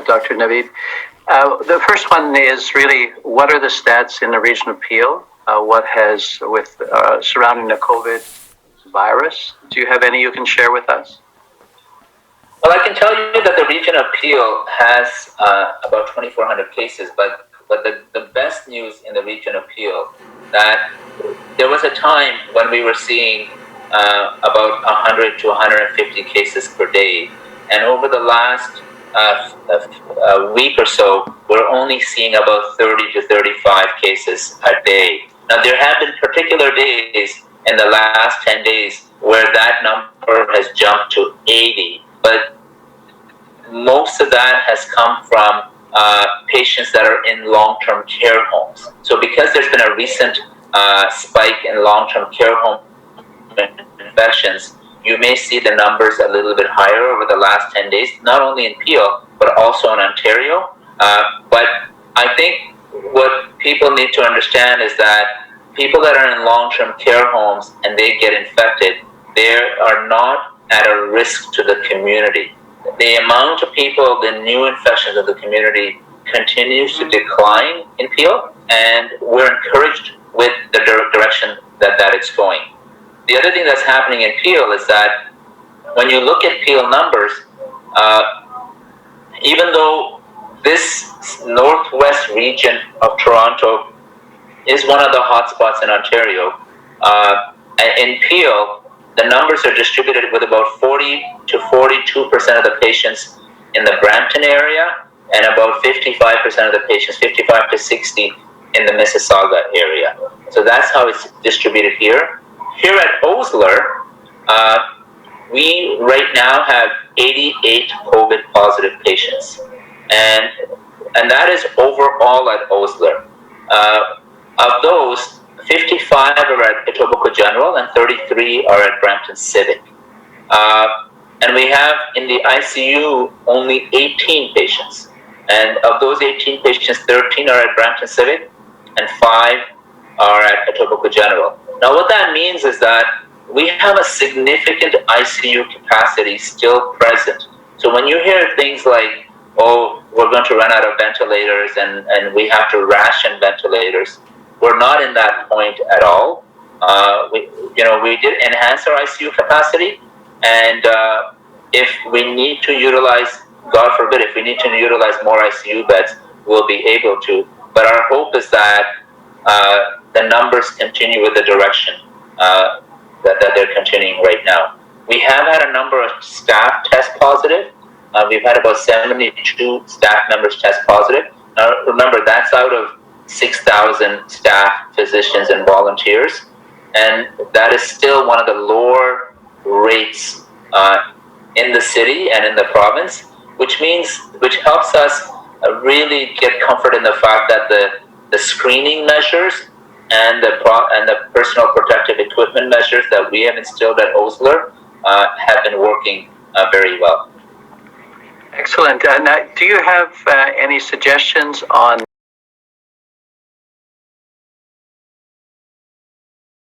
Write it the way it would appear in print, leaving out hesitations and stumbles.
Dr. Naved. The first one is really, what are the stats in the region of Peel? What has, with surrounding the COVID virus? Do you have any you can share with us? Well, I can tell you that the region of Peel has about 2,400 cases, but the best news in the region of Peel, that there was a time when we were seeing about 100 to 150 cases per day, and over the last week or so, we're only seeing about 30 to 35 cases a day. Now, there have been particular days in the last 10 days where that number has jumped to 80, but most of that has come from patients that are in long-term care homes. So because there's been a recent spike in long-term care home infections, you may see the numbers a little bit higher over the last 10 days, not only in Peel, but also in Ontario. But I think what people need to understand is that people that are in long-term care homes and they get infected, they are not at a risk to the community. The amount of people, the new infections of the community continues to decline in Peel, and we're encouraged with the direction that it's going. The other thing that's happening in Peel is that when you look at Peel numbers, even though this northwest region of Toronto is one of the hotspots in Ontario, in Peel, the numbers are distributed with about 40 to 42% of the patients in the Brampton area, and about 55% of the patients, 55 to 60, in the Mississauga area. So that's how it's distributed here. Here at Osler, we right now have 88 COVID positive patients, and that is overall at Osler. Of those, 55 are at Etobicoke General and 33 are at Brampton Civic. And we have in the ICU only 18 patients. And of those 18 patients, 13 are at Brampton Civic and 5 are at Etobicoke General. Now what that means is that we have a significant ICU capacity still present. So when you hear things like, oh, we're going to run out of ventilators and we have to ration ventilators, we're not in that point at all. We did enhance our ICU capacity, and if we need to utilize, God forbid, if we need to utilize more ICU beds, we'll be able to. But our hope is that the numbers continue with the direction that they're continuing right now. We have had a number of staff test positive. We've had about 72 staff members test positive. Now, remember, that's out of 6,000 staff, physicians, and volunteers, and that is still one of the lower rates in the city and in the province, which helps us really get comfort in the fact that the screening measures and the personal protective equipment measures that we have instilled at Osler have been working very well. Excellent. Now, do you have any suggestions on